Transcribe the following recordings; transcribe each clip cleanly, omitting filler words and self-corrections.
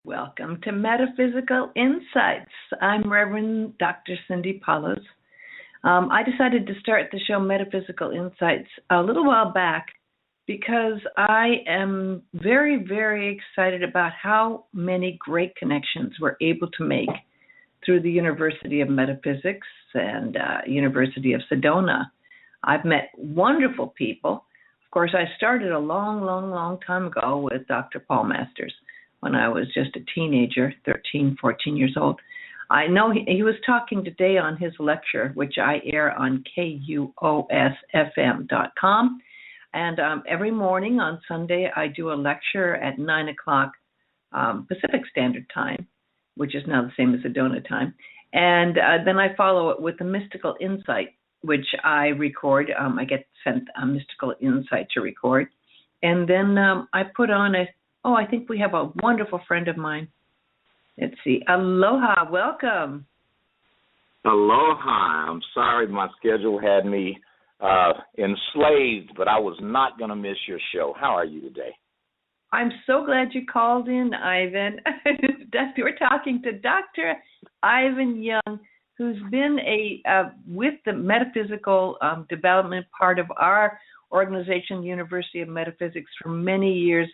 Welcome to Metaphysical Insights. I'm Reverend Dr. Cindy Paulos. I decided to start the show Metaphysical Insights a little while back because I am very, very excited about how many great connections we're able to make through the University of Metaphysics and University of Sedona. I've met wonderful people. Of course, I started a long time ago with Dr. Paul Masters when I was just a teenager, 13, 14 years old. I know he was talking today on his lecture, which I air on KUOSFM.com. And every morning on Sunday, I do a lecture at 9 o'clock Pacific Standard Time, which is now the same as Sedona time. And then I follow it with the Mystical Insight, which I record. I get sent a Mystical Insight to record. And then I put on I think we have a wonderful friend of mine. Let's see. Aloha, welcome. Aloha. I'm sorry my schedule had me enslaved, but I was not going to miss your show. How are you today? I'm so glad you called in, Ivan. We're talking to Dr. Ivan Young, who's been with the metaphysical development part of our organization, University of Metaphysics, for many years.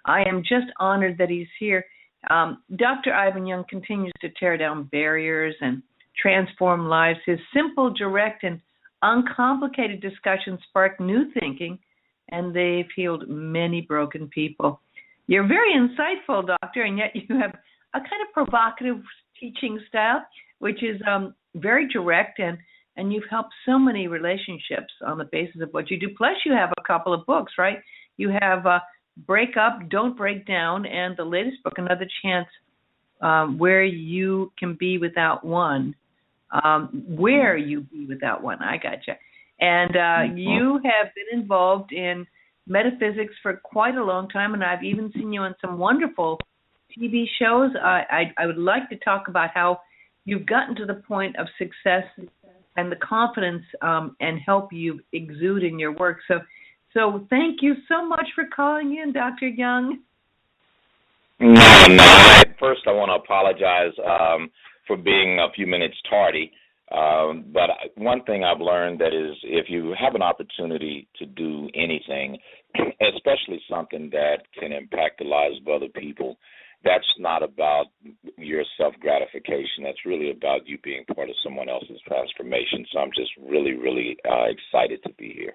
I am just honored that he's here. Dr. Ivan Young continues to tear down barriers and transform lives. His simple, direct, and uncomplicated discussions spark new thinking, and they've healed many broken people. You're very insightful, Doctor, and yet you have a kind of provocative teaching style, which is very direct, and you've helped so many relationships on the basis of what you do. Plus, you have a couple of books, right? You have Break Up, Don't Break Down, and the latest book, Another Chance, Where You Can Be Without One. Where You Be Without One, I gotcha. And you have been involved in metaphysics for quite a long time, and I've even seen you on some wonderful TV shows. I would like to talk about how you've gotten to the point of success and the confidence and help you exude in your work. So thank you so much for calling in, Dr. Young. No. First, I want to apologize for being a few minutes tardy. But one thing I've learned that is if you have an opportunity to do anything, especially something that can impact the lives of other people, that's not about your self-gratification. That's really about you being part of someone else's transformation. So I'm just really, really excited to be here.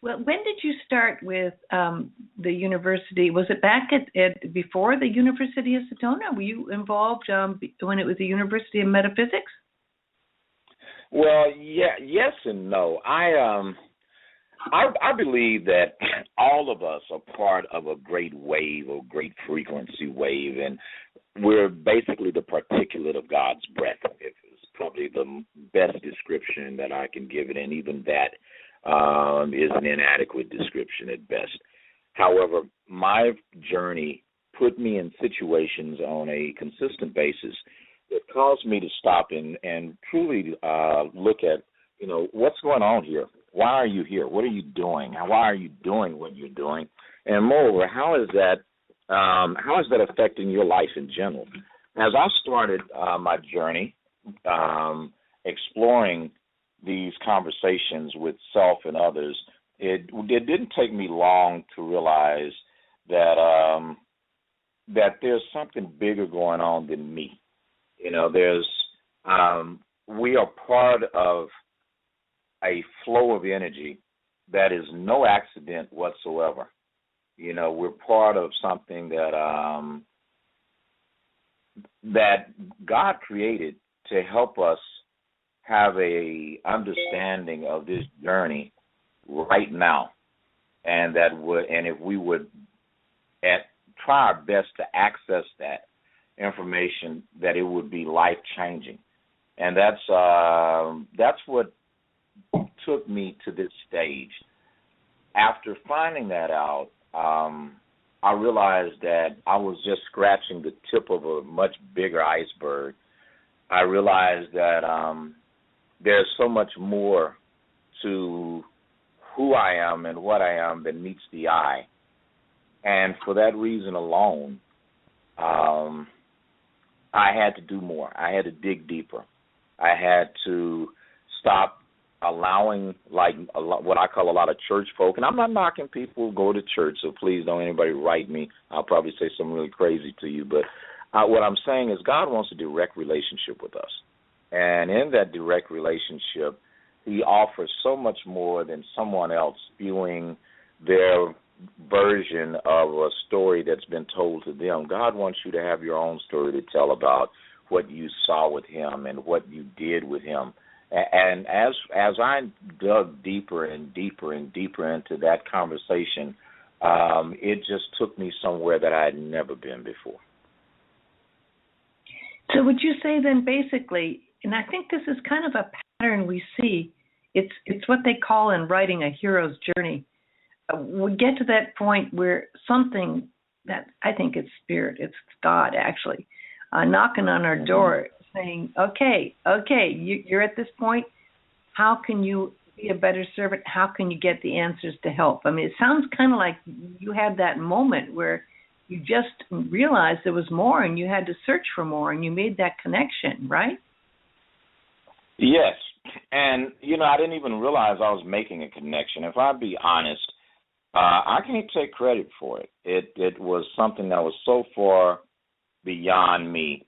Well, when did you start with the university? Was it back at before the University of Sedona? Were you involved when it was the University of Metaphysics? Well, yes and no. I believe that all of us are part of a great wave or great frequency wave, and we're basically the particulate of God's breath. It's probably the best description that I can give it, and even that is an inadequate description at best. However, my journey put me in situations on a consistent basis that caused me to stop and truly look at, what's going on here? Why are you here? What are you doing? Why are you doing what you're doing? And moreover, how is that affecting your life in general? As I started my journey exploring these conversations with self and others, it didn't take me long to realize that there's something bigger going on than me. We are part of a flow of energy that is no accident whatsoever. We're part of something that God created to help us have a understanding of this journey right now, and if we would try our best to access that information, that it would be life changing, and that's what took me to this stage. After finding that out, I realized that I was just scratching the tip of a much bigger iceberg. I realized that there's so much more to who I am and what I am than meets the eye. And for that reason alone, I had to do more. I had to dig deeper. I had to stop allowing what I call a lot of church folk, and I'm not knocking people who go to church, so please don't anybody write me. I'll probably say something really crazy to you, but what I'm saying is God wants a direct relationship with us, and in that direct relationship, he offers so much more than someone else spewing their version of a story that's been told to them. God wants you to have your own story to tell about what you saw with him and what you did with him. And as I dug deeper and deeper and deeper into that conversation, it just took me somewhere that I had never been before. So would you say then basically, and I think this is kind of a pattern we see, it's what they call in writing a hero's journey. We get to that point where something that I think it's spirit, it's God actually, knocking on our door saying, okay, you're at this point. How can you be a better servant? How can you get the answers to help? I mean, it sounds kind of like you had that moment where you just realized there was more and you had to search for more and you made that connection, right? Yes. And, I didn't even realize I was making a connection. If I be honest, I can't take credit for it. It was something that was so far beyond me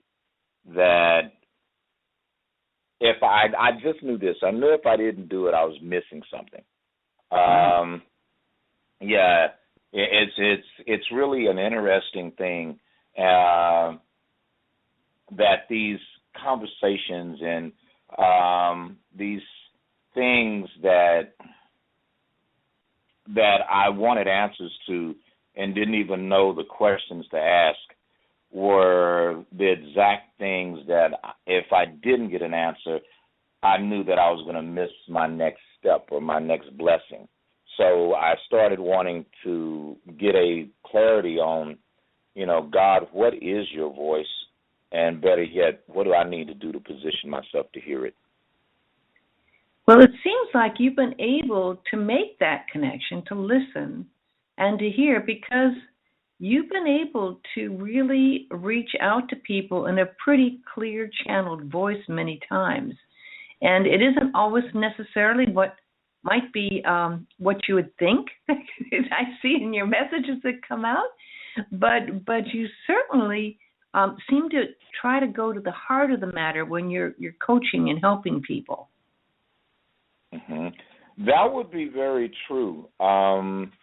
that if I just knew this. I knew if I didn't do it, I was missing something. Yeah, it's really an interesting thing that these conversations and these things that I wanted answers to and didn't even know the questions to ask were the exact things that if I didn't get an answer, I knew that I was going to miss my next step or my next blessing. So I started wanting to get a clarity on, God, what is your voice? And better yet, what do I need to do to position myself to hear it? Well, it seems like you've been able to make that connection, to listen and to hear, because you've been able to really reach out to people in a pretty clear channeled voice many times. And it isn't always necessarily what might be what you would think I see in your messages that come out, but you certainly seem to try to go to the heart of the matter when you're coaching and helping people. Mm-hmm. That would be very true. God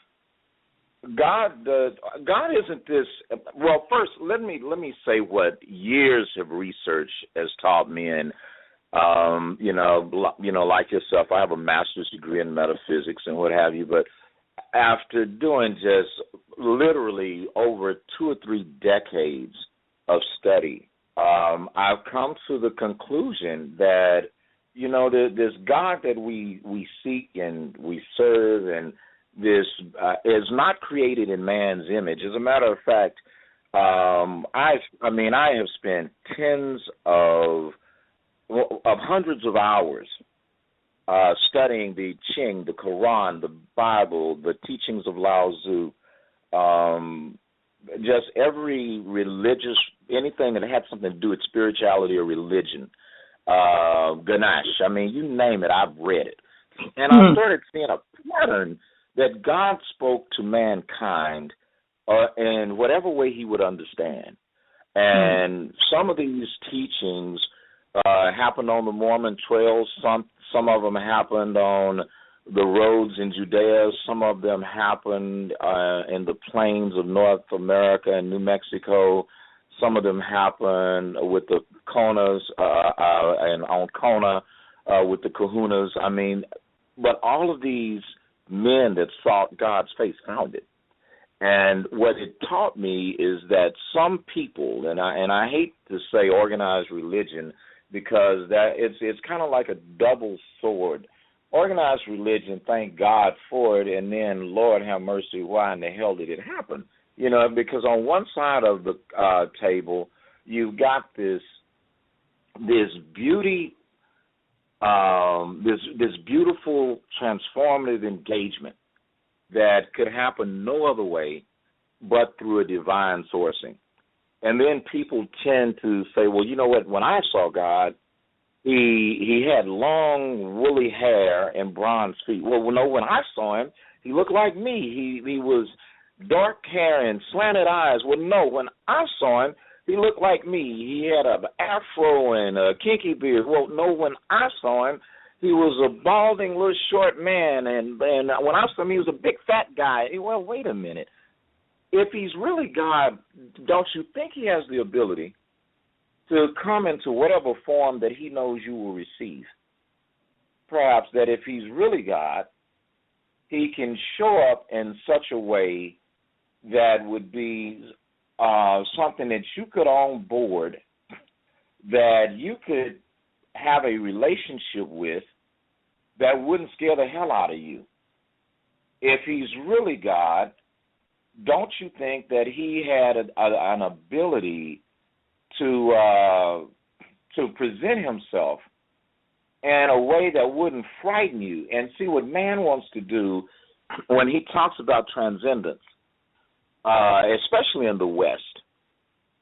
isn't this. Well, first, let me say what years of research has taught me, and like yourself, I have a master's degree in metaphysics and what have you. But after doing just literally over 2 or 3 decades of study, I've come to the conclusion that this God that we seek and we serve, and this is not created in man's image. As a matter of fact, I have spent tens of hundreds of hours studying the Qing, the Quran, the Bible, the teachings of Lao Tzu, just every religious, anything that had something to do with spirituality or religion, Ganesh, you name it, I've read it. And I started seeing a pattern that God spoke to mankind in whatever way he would understand. And some of these teachings happened on the Mormon trails. Some of them happened on the roads in Judea. Some of them happened in the plains of North America and New Mexico. Some of them happened with the Konas and on Kona with the Kahunas. But all of these men that sought God's face found it. And what it taught me is that some people, and I hate to say organized religion because that it's kind of like a double sword. Organized religion, thank God for it, and then Lord have mercy, why in the hell did it happen? Because on one side of the table, you've got this beauty, this beautiful transformative engagement that could happen no other way but through a divine sourcing. And then people tend to say, well, you know what, when I saw God, he had long, woolly hair and bronze feet. Well, no, when I saw him, he looked like me. He was dark hair and slanted eyes. Well, no, when I saw him, he looked like me. He had an afro and a kinky beard. Well, no, when I saw him, he was a balding little short man. And when I saw him, he was a big fat guy. Well, wait a minute. If he's really God, don't you think he has the ability to come into whatever form that he knows you will receive? Perhaps that if he's really God, he can show up in such a way that would be something that you could on board, that you could have a relationship with, that wouldn't scare the hell out of you. If he's really God, don't you think that he had an ability to present himself in a way that wouldn't frighten you? And see, what man wants to do when he talks about transcendence, especially in the West,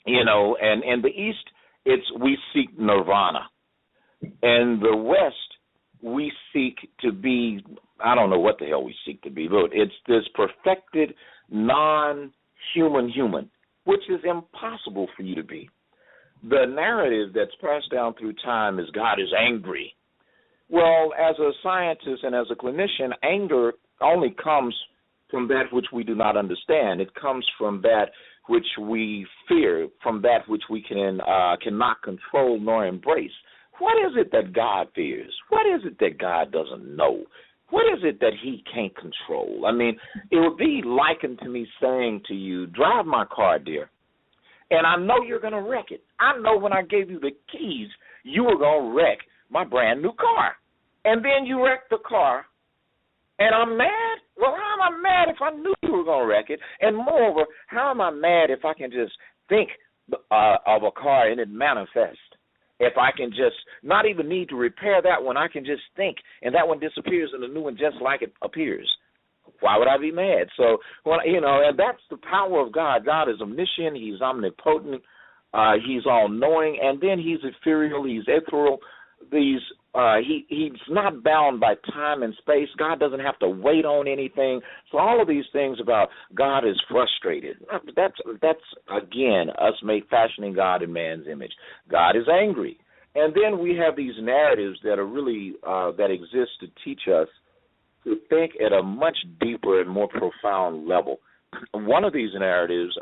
and in the East, we seek nirvana. In the West, we seek to be, I don't know what the hell we seek to be, but it's this perfected, non-human human, which is impossible for you to be. The narrative that's passed down through time is God is angry. Well, as a scientist and as a clinician, anger only comes from that which we do not understand. It comes from that which we fear, from that which we cannot control nor embrace. What is it that God fears? What is it that God doesn't know? What is it that he can't control? I mean, it would be likened to me saying to you, drive my car, dear, and I know you're going to wreck it. I know when I gave you the keys, you were going to wreck my brand new car. And then you wrecked the car, and I'm mad? Well, how am I mad if I knew you were going to wreck it? And moreover, how am I mad if I can just think of a car and it manifests? If I can just not even need to repair that one, I can just think, and that one disappears and a new one just like it appears. Why would I be mad? So, and that's the power of God. God is omniscient. He's omnipotent. He's all-knowing. And then he's ethereal. He's ethereal. He's not bound by time and space. God doesn't have to wait on anything. So all of these things about God is frustrated. That's again, us fashioning God in man's image. God is angry. And then we have these narratives that are really, that exist to teach us to think at a much deeper and more profound level. One of these narratives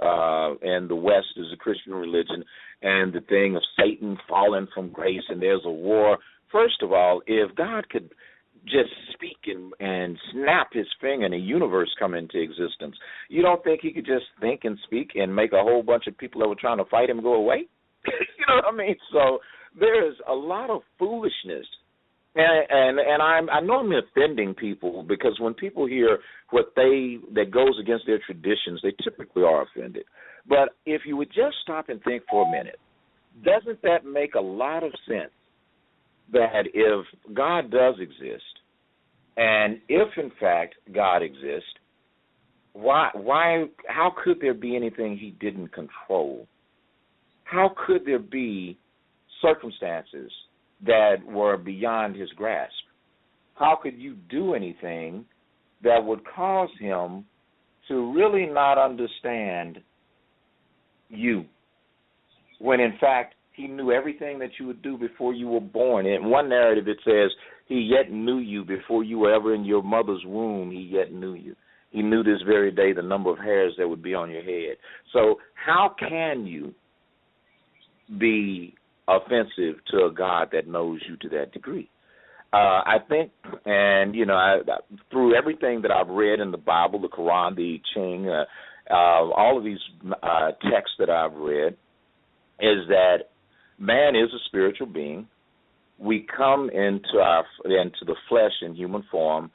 in the West is the Christian religion and the thing of Satan falling from grace and there's a war. First of all, if God could just speak and snap his finger and a universe come into existence, you don't think he could just think and speak and make a whole bunch of people that were trying to fight him go away? You know what I mean? So there's a lot of foolishness. And I know I'm offending people because when people hear that goes against their traditions, they typically are offended. But if you would just stop and think for a minute, doesn't that make a lot of sense? That if God does exist, and if in fact God exists, how could there be anything he didn't control? How could there be circumstances that were beyond his grasp? How could you do anything that would cause him to really not understand you, when in fact he knew everything that you would do before you were born? In one narrative it says, he yet knew you before you were ever in your mother's womb. He yet knew you. He knew this very day the number of hairs that would be on your head. So how can you be offensive to a God that knows you to that degree? I think, and, through everything that I've read in the Bible, the Quran, the Ching, all of these texts that I've read, is that man is a spiritual being. We come into the flesh in human form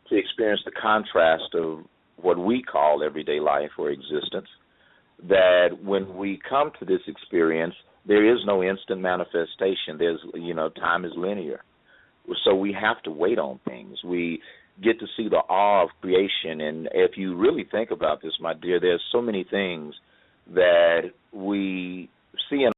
to experience the contrast of what we call everyday life or existence, that when we come to this experience, there is no instant manifestation. Time is linear. So we have to wait on things. We get to see the awe of creation. And if you really think about this, my dear, there's so many things that we see in